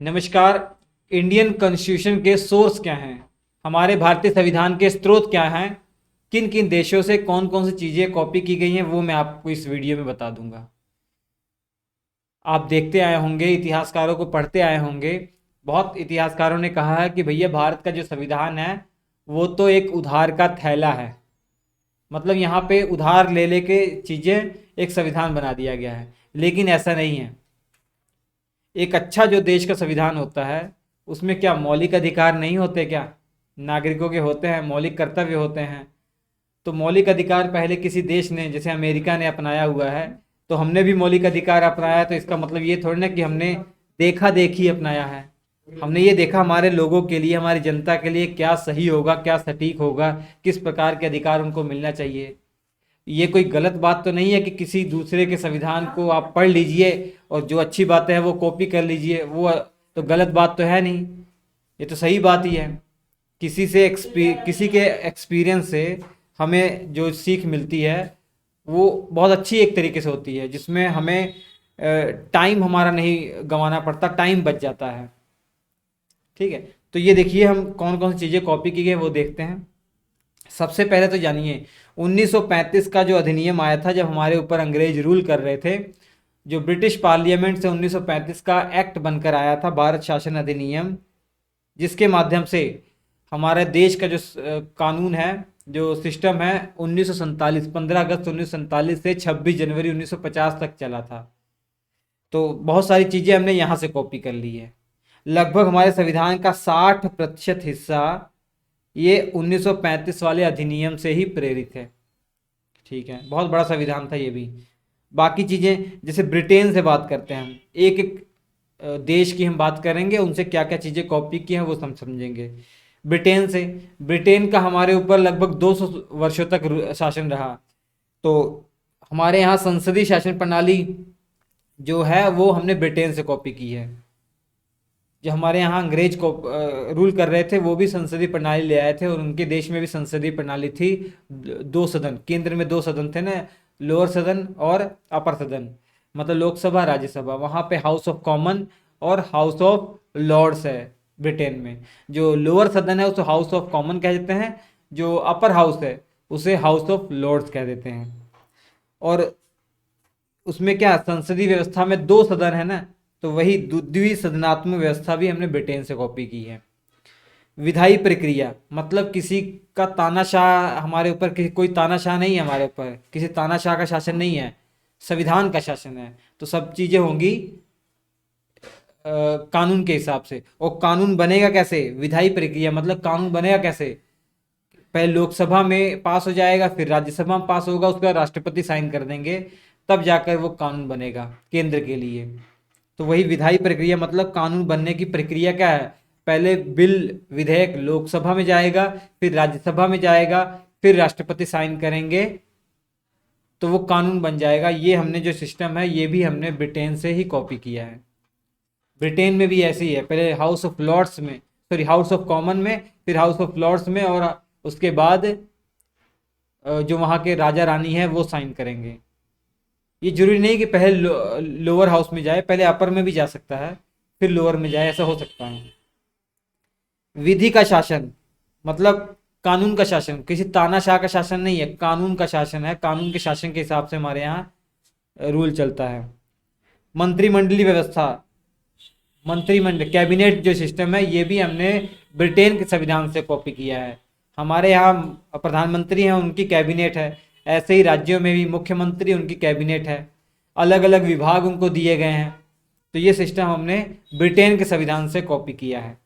नमस्कार। Indian constitution के source क्या हैं? हमारे भारतीय संविधान के स्रोत क्या हैं? किन किन देशों से कौन कौन सी चीज़ें कॉपी की गई हैं वो मैं आपको इस वीडियो में बता दूंगा। आप देखते आए होंगे, इतिहासकारों को पढ़ते आए होंगे। बहुत इतिहासकारों ने कहा है कि भैया भारत का जो संविधान है वो तो एक उधार का थैला है। मतलब यहाँ पे उधार ले लेके चीज़ें एक संविधान बना दिया गया है, लेकिन ऐसा नहीं है। एक अच्छा जो देश का संविधान होता है उसमें क्या मौलिक अधिकार नहीं होते क्या? नागरिकों के होते हैं, मौलिक कर्तव्य होते हैं। तो मौलिक अधिकार पहले किसी देश ने, जैसे अमेरिका ने अपनाया हुआ है, तो हमने भी मौलिक अधिकार अपनाया है। तो इसका मतलब ये थोड़ी ना कि हमने देखा देखी अपनाया है। हमने ये देखा हमारे लोगों के लिए, हमारी जनता के लिए क्या सही होगा, क्या सटीक होगा, किस प्रकार के अधिकार उनको मिलना चाहिए। ये कोई गलत बात तो नहीं है कि किसी दूसरे के संविधान को आप पढ़ लीजिए और जो अच्छी बातें हैं वो कॉपी कर लीजिए, वो तो गलत बात तो है नहीं। ये तो सही बात ही है। किसी के एक्सपीरियंस से हमें जो सीख मिलती है वो बहुत अच्छी एक तरीके से होती है, जिसमें हमें टाइम हमारा नहीं गंवाना पड़ता, टाइम बच जाता है। ठीक है, तो ये देखिए हम कौन कौन सी चीज़ें कॉपी की गई वो देखते हैं। सबसे पहले तो जानिए 1935 का जो अधिनियम आया था, जब हमारे ऊपर अंग्रेज रूल कर रहे थे। जो ब्रिटिश पार्लियामेंट से 1935 का एक्ट बनकर आया था, भारत शासन अधिनियम, जिसके माध्यम से हमारे देश का जो कानून है, जो सिस्टम है, 1947 15 अगस्त 1947 से 26 जनवरी 1950 तक चला था। तो बहुत सारी चीज़ें हमने यहाँ से कॉपी कर ली है। लगभग हमारे संविधान का 60% हिस्सा ये 1935 वाले अधिनियम से ही प्रेरित है। ठीक है, बहुत बड़ा संविधान था ये भी। बाकी चीज़ें, जैसे ब्रिटेन से बात करते हैं हम, एक एक देश की हम बात करेंगे, उनसे क्या क्या चीज़ें कॉपी की हैं वो हम समझेंगे। ब्रिटेन से, ब्रिटेन का हमारे ऊपर लगभग 200 वर्षों तक शासन रहा। तो हमारे यहाँ संसदीय शासन प्रणाली जो है वो हमने ब्रिटेन से कॉपी की है। जो हमारे यहाँ अंग्रेज को रूल कर रहे थे वो भी संसदीय प्रणाली ले आए थे, और उनके देश में भी संसदीय प्रणाली थी। दो सदन, केंद्र में दो सदन थे ना, लोअर सदन और अपर सदन, मतलब लोकसभा राज्यसभा। वहाँ पे हाउस ऑफ कॉमन और हाउस ऑफ लॉर्ड्स है ब्रिटेन में। जो लोअर सदन है उसे हाउस ऑफ कॉमन कह देते हैं, जो अपर हाउस है उसे हाउस ऑफ लॉर्ड्स कह देते हैं। और उसमें क्या, संसदीय व्यवस्था में दो सदन है ना, तो वही द्विसदनात्मक व्यवस्था भी हमने ब्रिटेन से कॉपी की है। विधायी प्रक्रिया, मतलब किसी का तानाशाह हमारे ऊपर, कोई तानाशाह नहीं है हमारे ऊपर, किसी तानाशाह का शासन नहीं है, संविधान का शासन है। तो सब चीज़ें होंगी कानून के हिसाब से। और कानून बनेगा कैसे? विधायी प्रक्रिया मतलब कानून बनेगा कैसे? पहले लोकसभा में पास हो जाएगा, फिर राज्यसभा में पास होगा, उसके बाद राष्ट्रपति साइन कर देंगे, तब जाकर वो कानून बनेगा केंद्र के लिए। तो वही विधायी प्रक्रिया मतलब कानून बनने की प्रक्रिया क्या है? पहले बिल, विधेयक लोकसभा में जाएगा, फिर राज्यसभा में जाएगा, फिर राष्ट्रपति साइन करेंगे, तो वो कानून बन जाएगा। ये हमने जो सिस्टम है ये भी हमने ब्रिटेन से ही कॉपी किया है। ब्रिटेन में भी ऐसे ही है, पहले हाउस ऑफ लॉर्ड्स में, सॉरी हाउस ऑफ कॉमन में, फिर हाउस ऑफ लॉर्ड्स में, और उसके बाद जो वहाँ के राजा रानी है वो साइन करेंगे। ये जरूरी नहीं कि पहले लोअर हाउस में जाए, पहले अपर में भी जा सकता है, फिर लोअर में जाए, ऐसा हो सकता है। विधि का शासन मतलब कानून का शासन, किसी तानाशाह का शासन नहीं है, कानून का शासन है। कानून के शासन के हिसाब से हमारे यहाँ रूल चलता है। मंत्रिमंडलीय व्यवस्था, मंत्रिमंडल कैबिनेट जो सिस्टम है ये भी हमने ब्रिटेन के संविधान से कॉपी किया है। हमारे यहाँ प्रधानमंत्री हैं, उनकी कैबिनेट है। ऐसे ही राज्यों में भी मुख्यमंत्री, उनकी कैबिनेट है, अलग अलग विभाग उनको दिए गए हैं। तो ये सिस्टम हमने ब्रिटेन के संविधान से कॉपी किया है।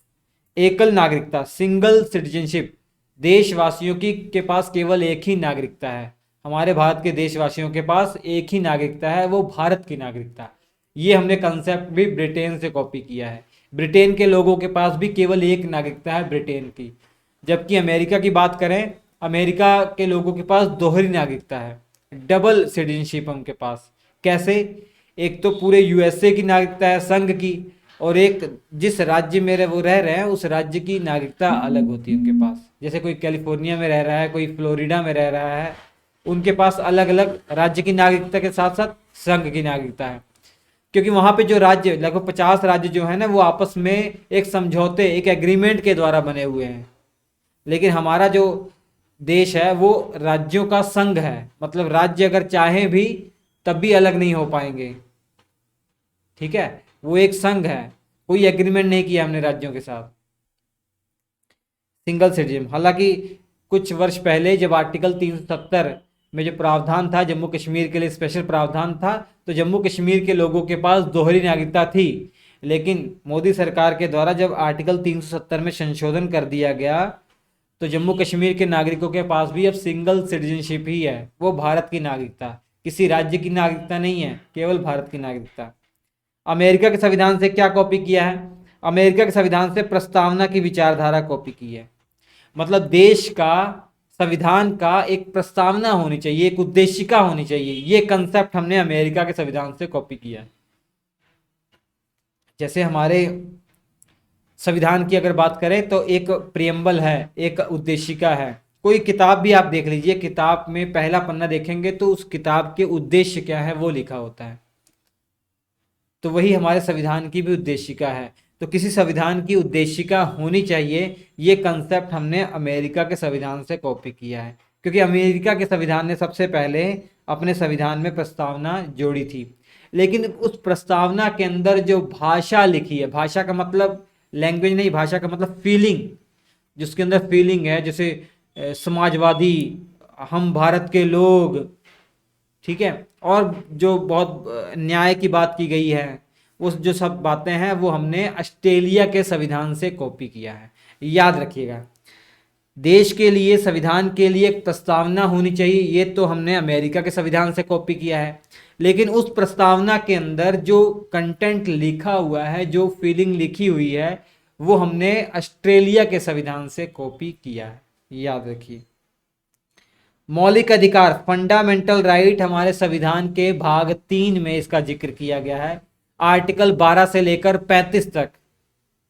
एकल नागरिकता, सिंगल सिटीजनशिप, देशवासियों की के पास केवल एक ही नागरिकता है। हमारे भारत के देशवासियों के पास एक ही नागरिकता है, वो भारत की नागरिकता। ये हमने कंसेप्ट भी ब्रिटेन से कॉपी किया है। ब्रिटेन के लोगों के पास भी केवल एक नागरिकता है ब्रिटेन की। जबकि अमेरिका की बात करें, अमेरिका के लोगों के पास दोहरी नागरिकता है, डबल सिटीजनशिप उनके पास। कैसे? एक तो पूरे यूएसए की नागरिकता है, संघ की, और एक जिस राज्य में वो रह रहे हैं उस राज्य की नागरिकता अलग होती है उनके पास। जैसे कोई कैलिफोर्निया में रह रहा है, कोई फ्लोरिडा में रह रहा है, उनके पास अलग अलग राज्य की नागरिकता के साथ साथ संघ की नागरिकता है। क्योंकि वहाँ पे जो राज्य लगभग 50 राज्य जो है ना वो आपस में एक समझौते एक एग्रीमेंट के द्वारा बने हुए हैं। लेकिन हमारा जो देश है वो राज्यों का संघ है, मतलब राज्य अगर चाहें भी तब भी अलग नहीं हो पाएंगे। ठीक है, वो एक संघ है, कोई एग्रीमेंट नहीं किया हमने राज्यों के साथ। सिंगल सिटीजन, हालांकि कुछ वर्ष पहले जब आर्टिकल 370 में जो प्रावधान था जम्मू कश्मीर के लिए स्पेशल प्रावधान था, तो जम्मू कश्मीर के लोगों के पास दोहरी नागरिकता थी। लेकिन मोदी सरकार के द्वारा जब आर्टिकल 370 में संशोधन कर दिया गया तो जम्मू कश्मीर के नागरिकों के पास भी अब सिंगल सिटीजनशिप ही है, वो भारत की नागरिकता, किसी राज्य की नागरिकता नहीं है, केवल भारत की नागरिकता। अमेरिका के संविधान से क्या कॉपी किया है? अमेरिका के संविधान से प्रस्तावना की विचारधारा कॉपी की है। मतलब देश का संविधान का एक प्रस्तावना होनी चाहिए, एक उद्देशिका होनी चाहिए, ये कंसेप्ट हमने अमेरिका के संविधान से कॉपी किया है। जैसे हमारे संविधान की अगर बात करें तो एक प्रियम्बल है, एक उद्देशिका है। कोई किताब भी आप देख लीजिए, किताब में पहला पन्ना देखेंगे तो उस किताब के उद्देश्य क्या है वो लिखा होता है। तो वही हमारे संविधान की भी उद्देशिका है। तो किसी संविधान की उद्देशिका होनी चाहिए, ये कंसेप्ट हमने अमेरिका के संविधान से कॉपी किया है, क्योंकि अमेरिका के संविधान ने सबसे पहले अपने संविधान में प्रस्तावना जोड़ी थी। लेकिन उस प्रस्तावना के अंदर जो भाषा लिखी है, भाषा का मतलब लैंग्वेज नहीं, भाषा का मतलब फीलिंग, जिसके अंदर फीलिंग है, जैसे समाजवादी, हम भारत के लोग, ठीक है, और जो बहुत न्याय की बात की गई है, उस जो सब बातें हैं वो हमने ऑस्ट्रेलिया के संविधान से कॉपी किया है। याद रखिएगा, देश के लिए संविधान के लिए एक प्रस्तावना होनी चाहिए, ये तो हमने अमेरिका के संविधान से कॉपी किया है। लेकिन उस प्रस्तावना के अंदर जो कंटेंट लिखा हुआ है, जो फीलिंग लिखी हुई है, वो हमने ऑस्ट्रेलिया के संविधान से कॉपी किया है। याद रखिए, मौलिक अधिकार फंडामेंटल राइट हमारे संविधान के भाग 3 में इसका जिक्र किया गया है, आर्टिकल 12 से लेकर 35 तक।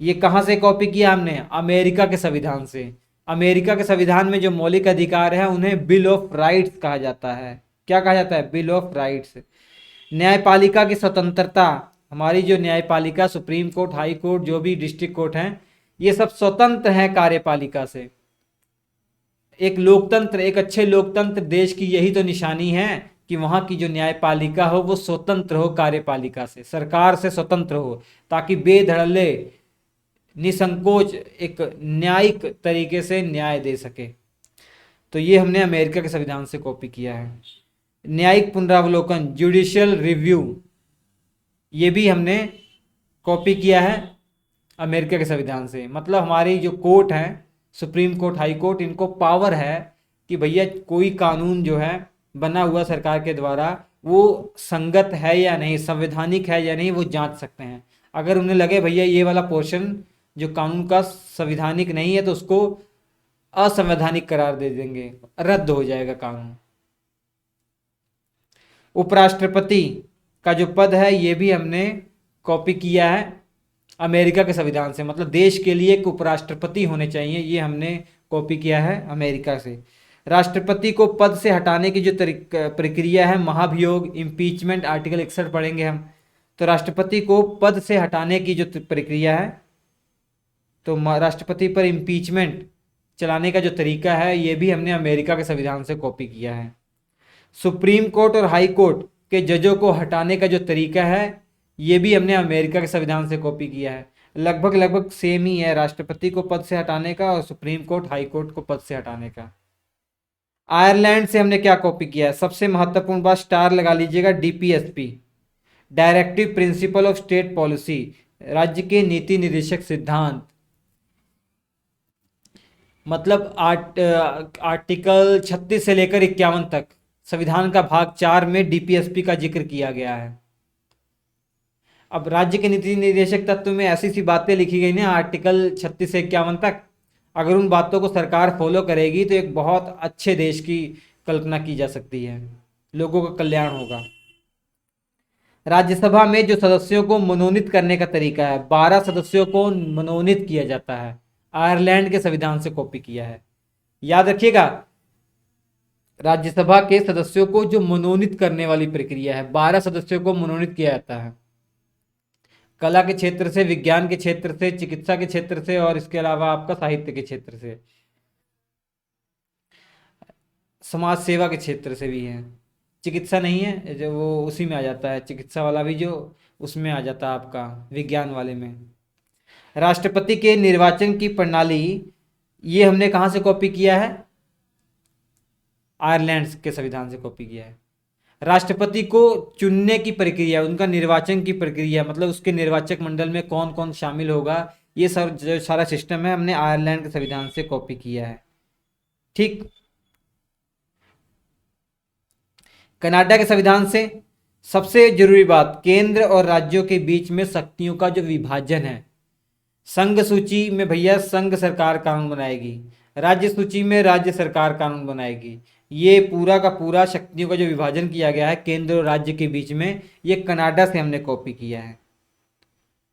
ये कहाँ से कॉपी किया हमने? अमेरिका के संविधान से। अमेरिका के संविधान में जो मौलिक अधिकार है उन्हें बिल ऑफ राइट्स कहा जाता है। क्या कहा जाता है? Bill of rights. न्यायपालिका की स्वतंत्रता, हमारी जो न्यायपालिका, सुप्रीम कोर्ट, हाई कोर्ट, जो भी डिस्ट्रिक्ट कोर्ट हैं, ये सब स्वतंत्र हैं कार्यपालिका से। एक लोकतंत्र, एक अच्छे लोकतंत्र देश की यही तो निशानी है कि वहाँ की जो न्यायपालिका हो वो स्वतंत्र हो कार्यपालिका से, सरकार से स्वतंत्र हो, ताकि बेधड़ल्ले निसंकोच एक न्यायिक तरीके से न्याय दे सके। तो ये हमने अमेरिका के संविधान से कॉपी किया है। न्यायिक पुनरावलोकन, जुडिशियल रिव्यू, ये भी हमने कॉपी किया है अमेरिका के संविधान से। मतलब हमारी जो कोर्ट हैं, सुप्रीम कोर्ट, हाई कोर्ट, इनको पावर है कि भैया कोई कानून जो है बना हुआ सरकार के द्वारा वो संगत है या नहीं, संवैधानिक है या नहीं, वो जांच सकते हैं। अगर उन्हें लगे भैया ये वाला पोर्शन जो कानून का संवैधानिक नहीं है तो उसको असंवैधानिक करार दे देंगे, रद्द हो जाएगा कानून। उपराष्ट्रपति का जो पद है ये भी हमने कॉपी किया है अमेरिका के संविधान से। मतलब देश के लिए एक उपराष्ट्रपति होने चाहिए, ये हमने कॉपी किया है अमेरिका से। राष्ट्रपति को पद से हटाने की जो प्रक्रिया है, महाभियोग, इम्पीचमेंट, आर्टिकल 61 पढ़ेंगे हम। तो राष्ट्रपति को पद से हटाने की जो प्रक्रिया है, तो राष्ट्रपति पर इम्पीचमेंट चलाने का जो तरीका है, ये भी हमने अमेरिका के संविधान से कॉपी किया है। सुप्रीम कोर्ट और हाई कोर्ट के जजों को हटाने का जो तरीका है, ये भी हमने अमेरिका के संविधान से कॉपी किया है। लगभग सेम ही है, राष्ट्रपति को पद से हटाने का और सुप्रीम कोर्ट, हाई कोर्ट को पद से हटाने का। आयरलैंड से हमने क्या कॉपी किया है? सबसे महत्वपूर्ण बात, स्टार लगा लीजिएगा, DPSP, directive principle of state policy, राज्य के नीति निर्देशक सिद्धांत। मतलब आर्टिकल 36 से लेकर 51 तक संविधान का भाग 4 में डीपीएसपी का जिक्र किया गया है। अब राज्य के नीति निर्देशक तत्व में ऐसी सी बातें लिखी गई ना आर्टिकल 36 से 51 तक, अगर उन बातों को सरकार फॉलो करेगी तो एक बहुत अच्छे देश की कल्पना की जा सकती है, लोगों का कल्याण होगा। राज्यसभा में जो सदस्यों को मनोनीत करने का तरीका है, 12 सदस्यों को मनोनीत किया जाता है, आयरलैंड के संविधान से कॉपी किया है। याद रखिएगा, राज्यसभा के सदस्यों को जो मनोनीत करने वाली प्रक्रिया है, 12 सदस्यों को मनोनीत किया जाता है। कला के क्षेत्र से, विज्ञान के क्षेत्र से, चिकित्सा के क्षेत्र से, और इसके अलावा आपका साहित्य के क्षेत्र से, समाज सेवा के क्षेत्र से भी है। चिकित्सा नहीं है जो, वो उसी में आ जाता है, चिकित्सा वाला भी जो उसमें आ जाता है आपका विज्ञान वाले में। राष्ट्रपति के निर्वाचन की प्रणाली, ये हमने कहाँ से कॉपी किया है? आयरलैंड के संविधान से कॉपी किया है। राष्ट्रपति को चुनने की प्रक्रिया, उनका निर्वाचन की प्रक्रिया, मतलब उसके निर्वाचक मंडल में कौन कौन शामिल होगा, ये सब जो सारा सिस्टम है हमने आयरलैंड के संविधान से कॉपी किया है। ठीक। कनाडा के संविधान से सबसे जरूरी बात, केंद्र और राज्यों के बीच में शक्तियों का जो विभाजन है। संघ सूची में भैया संघ सरकार कानून बनाएगी, राज्य सूची में राज्य सरकार कानून बनाएगी। ये पूरा का पूरा शक्तियों का जो विभाजन किया गया है केंद्र और राज्य के बीच में, ये कनाडा से हमने कॉपी किया है।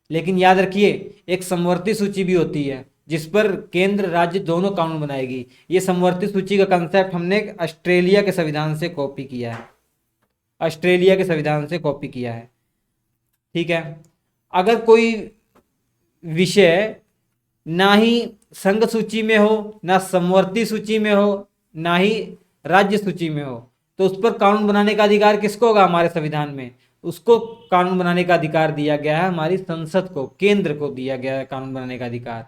लेकिन याद रखिए, एक समवर्ती सूची भी होती है जिस पर केंद्र राज्य दोनों कानून बनाएगी। ये समवर्ती सूची का कंसेप्ट हमने ऑस्ट्रेलिया के संविधान से कॉपी किया है, ऑस्ट्रेलिया के संविधान से कॉपी किया है। ठीक है। अगर कोई विषय ना ही संघ सूची में हो, ना समवर्ती सूची में हो, ना ही राज्य सूची में हो, तो उस पर कानून बनाने का अधिकार किसको होगा? हमारे संविधान में उसको कानून बनाने का अधिकार दिया गया है, हमारी संसद को, केंद्र को दिया गया है कानून बनाने का अधिकार।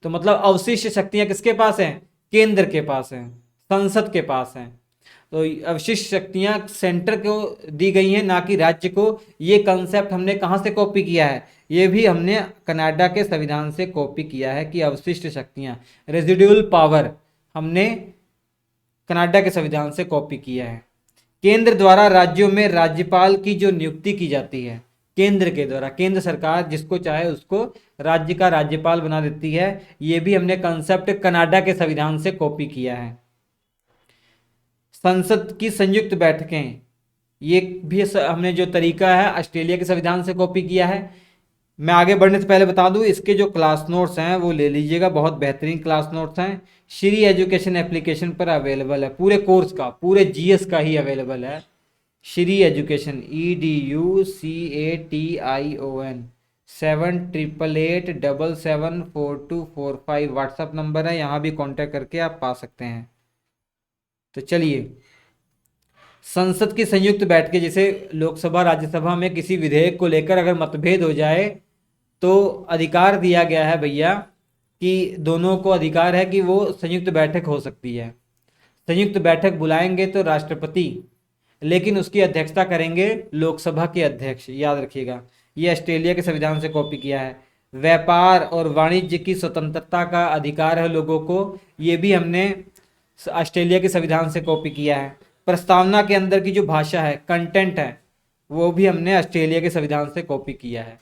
तो मतलब अवशिष्ट शक्तियां किसके पास हैं? केंद्र के पास हैं, संसद के पास हैं। तो अवशिष्ट शक्तियां सेंटर को दी गई हैं, ना कि राज्य को। ये कंसेप्ट हमने कहाँ से कॉपी किया है? ये भी हमने कनाडा के संविधान से कॉपी किया है कि अवशिष्ट शक्तियां, रेजिडुअल पावर, हमने कनाडा के संविधान से कॉपी किया है। केंद्र द्वारा राज्यों में राज्यपाल की जो नियुक्ति की जाती है, केंद्र के द्वारा, केंद्र सरकार जिसको चाहे उसको राज्य का राज्यपाल बना देती है। ये भी हमने कंसेप्ट कनाडा के संविधान से कॉपी किया है। संसद की संयुक्त बैठकें, ये भी हमने जो तरीका है ऑस्ट्रेलिया के संविधान से कॉपी किया है। मैं आगे बढ़ने से पहले बता दूं, इसके जो क्लास नोट्स हैं वो ले लीजिएगा, बहुत बेहतरीन क्लास नोट्स हैं। श्री एजुकेशन एप्लीकेशन पर अवेलेबल है, पूरे कोर्स का, पूरे जीएस का ही अवेलेबल है। Shri education, EDUCATION 7888774245 WhatsApp number है, यहाँ भी कांटेक्ट करके आप पा सकते हैं। तो चलिए, संसद की संयुक्त बैठकें, जैसे लोकसभा राज्यसभा में किसी विधेयक को लेकर अगर मतभेद हो जाए तो अधिकार दिया गया है भैया कि दोनों को अधिकार है कि वो संयुक्त बैठक हो सकती है। संयुक्त बैठक बुलाएंगे तो राष्ट्रपति, लेकिन उसकी अध्यक्षता करेंगे लोकसभा के अध्यक्ष। याद रखिएगा, ये ऑस्ट्रेलिया के संविधान से कॉपी किया है। व्यापार और वाणिज्य की स्वतंत्रता का अधिकार है लोगों को, ये भी हमने ऑस्ट्रेलिया के संविधान से कॉपी किया है। प्रस्तावना के अंदर की जो भाषा है, कंटेंट है, वो भी हमने ऑस्ट्रेलिया के संविधान से कॉपी किया है।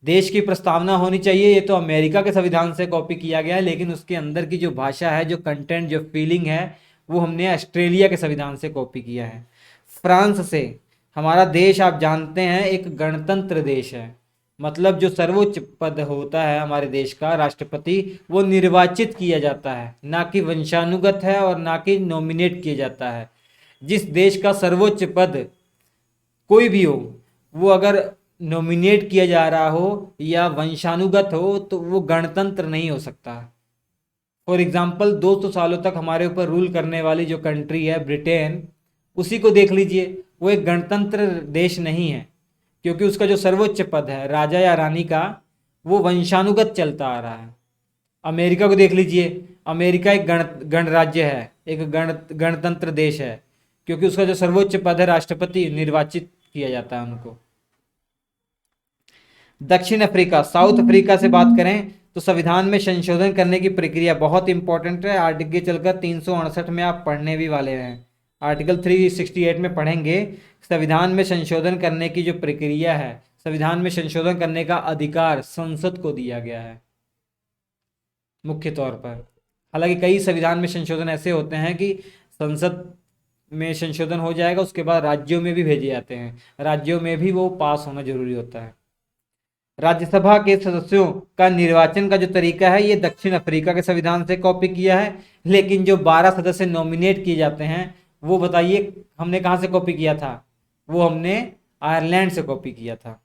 देश की प्रस्तावना होनी चाहिए, ये तो अमेरिका के संविधान से कॉपी किया गया है, लेकिन उसके अंदर की जो भाषा है, जो कंटेंट, जो फीलिंग है, वो हमने ऑस्ट्रेलिया के संविधान से कॉपी किया है। फ्रांस से, हमारा देश आप जानते हैं एक गणतंत्र देश है, मतलब जो सर्वोच्च पद होता है हमारे देश का, राष्ट्रपति, वो निर्वाचित किया जाता है, ना कि वंशानुगत है और ना कि नॉमिनेट किया जाता है। जिस देश का सर्वोच्च पद कोई भी हो, वो अगर नॉमिनेट किया जा रहा हो या वंशानुगत हो तो वो गणतंत्र नहीं हो सकता। फॉर एग्जाम्पल, 200 सालों तक हमारे ऊपर रूल करने वाली जो कंट्री है ब्रिटेन, उसी को देख लीजिए, वो एक गणतंत्र देश नहीं है, क्योंकि उसका जो सर्वोच्च पद है राजा या रानी का, वो वंशानुगत चलता आ रहा है। अमेरिका को देख लीजिए, अमेरिका एक गणराज्य है, एक गणतंत्र देश है, क्योंकि उसका जो सर्वोच्च पद है राष्ट्रपति, निर्वाचित किया जाता है उनको। दक्षिण अफ्रीका, साउथ अफ्रीका से बात करें तो संविधान में संशोधन करने की प्रक्रिया बहुत इंपॉर्टेंट है। आर्टिकल चलकर 368 में आप पढ़ने भी वाले हैं, आर्टिकल 368 में पढ़ेंगे। संविधान में संशोधन करने की जो प्रक्रिया है, संविधान में संशोधन करने का अधिकार संसद को दिया गया है मुख्य तौर पर। हालांकि कई संविधान में संशोधन ऐसे होते हैं कि संसद में संशोधन हो जाएगा, उसके बाद राज्यों में भी भेजे जाते हैं, राज्यों में भी वो पास होना जरूरी होता है। राज्यसभा के सदस्यों का निर्वाचन का जो तरीका है, ये दक्षिण अफ्रीका के संविधान से कॉपी किया है। लेकिन जो 12 सदस्य नॉमिनेट किए जाते हैं, वो बताइए हमने कहाँ से कॉपी किया था? वो हमने आयरलैंड से कॉपी किया था।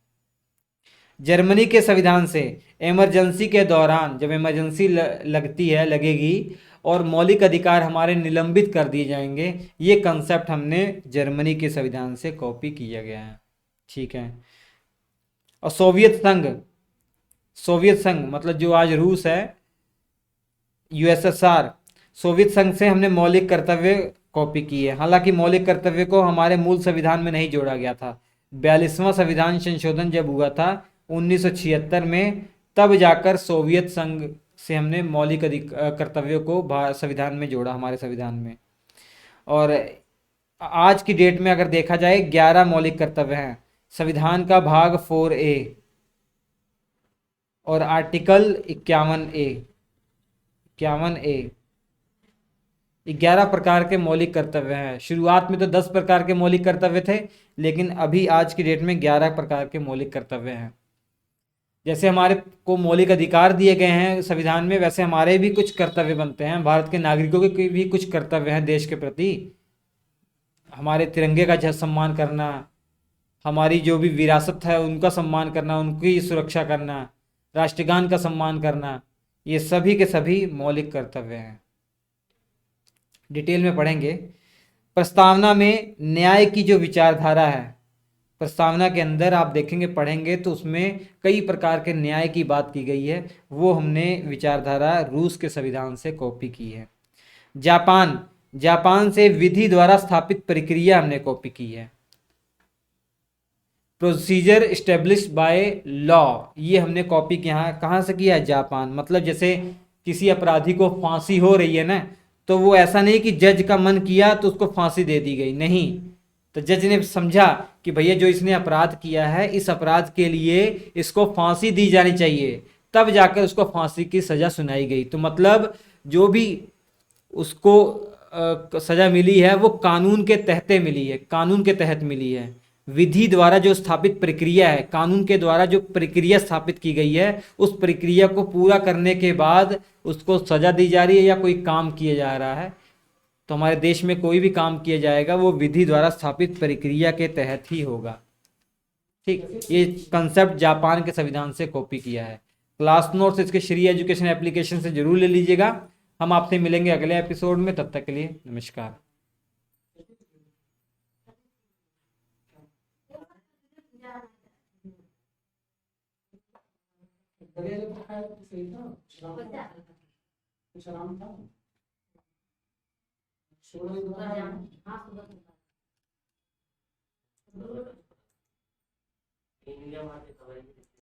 जर्मनी के संविधान से इमरजेंसी के दौरान जब इमरजेंसी लगती है लगेगी और मौलिक अधिकार हमारे निलंबित कर दिए जाएंगे, ये कंसेप्ट हमने जर्मनी के संविधान से कॉपी किया गया है। ठीक है। और सोवियत संघ मतलब जो आज रूस है, यूएसएसआर, सोवियत संघ से हमने मौलिक कर्तव्य कॉपी की है। हालांकि मौलिक कर्तव्य को हमारे मूल संविधान में नहीं जोड़ा गया था। 42वां संविधान संशोधन जब हुआ था 1976 में, तब जाकर सोवियत संघ से हमने मौलिक कर्तव्यों को संविधान में जोड़ा, हमारे संविधान में। और आज की डेट में अगर देखा जाए 11 मौलिक कर्तव्य हैं। संविधान का भाग 4A और आर्टिकल 51A 11 प्रकार के मौलिक कर्तव्य हैं। शुरुआत में तो 10 प्रकार के मौलिक कर्तव्य थे, लेकिन अभी आज की डेट में 11 प्रकार के मौलिक कर्तव्य हैं। जैसे हमारे को मौलिक अधिकार दिए गए हैं संविधान में, वैसे हमारे भी कुछ कर्तव्य बनते हैं। भारत के नागरिकों के भी कुछ कर्तव्य हैं देश के प्रति। हमारे तिरंगे का सम्मान करना, हमारी जो भी विरासत है उनका सम्मान करना, उनकी सुरक्षा करना, राष्ट्रगान का सम्मान करना, ये सभी के सभी मौलिक कर्तव्य हैं। डिटेल में पढ़ेंगे। प्रस्तावना में न्याय की जो विचारधारा है, प्रस्तावना के अंदर आप देखेंगे पढ़ेंगे तो उसमें कई प्रकार के न्याय की बात की गई है। वो हमने विचारधारा रूस के संविधान से कॉपी की है। जापान से विधि द्वारा स्थापित प्रक्रिया हमने कॉपी की है। प्रोसीजर इस्टेब्लिश्ड बाय लॉ, ये हमने कॉपी किया है। कहाँ से किया है? जापान। मतलब जैसे किसी अपराधी को फांसी हो रही है ना, तो वो ऐसा नहीं कि जज का मन किया तो उसको फांसी दे दी गई, नहीं। तो जज ने समझा कि भैया जो इसने अपराध किया है, इस अपराध के लिए इसको फांसी दी जानी चाहिए, तब जाकर उसको फांसी की सजा सुनाई गई। तो मतलब जो भी उसको सजा मिली है वो कानून के तहत मिली है, कानून के तहत मिली है। विधि द्वारा जो स्थापित प्रक्रिया है, कानून के द्वारा जो प्रक्रिया स्थापित की गई है, उस प्रक्रिया को पूरा करने के बाद उसको सजा दी जा रही है या कोई काम किया जा रहा है। तो हमारे देश में कोई भी काम किया जाएगा वो विधि द्वारा स्थापित प्रक्रिया के तहत ही होगा। ठीक, ये कंसेप्ट जापान के संविधान से कॉपी किया है। क्लास नोट्स इसके श्री एजुकेशन एप्लीकेशन से जरूर ले लीजिएगा। हम आपसे मिलेंगे अगले एपिसोड में, तब तक के लिए नमस्कार। इंडिया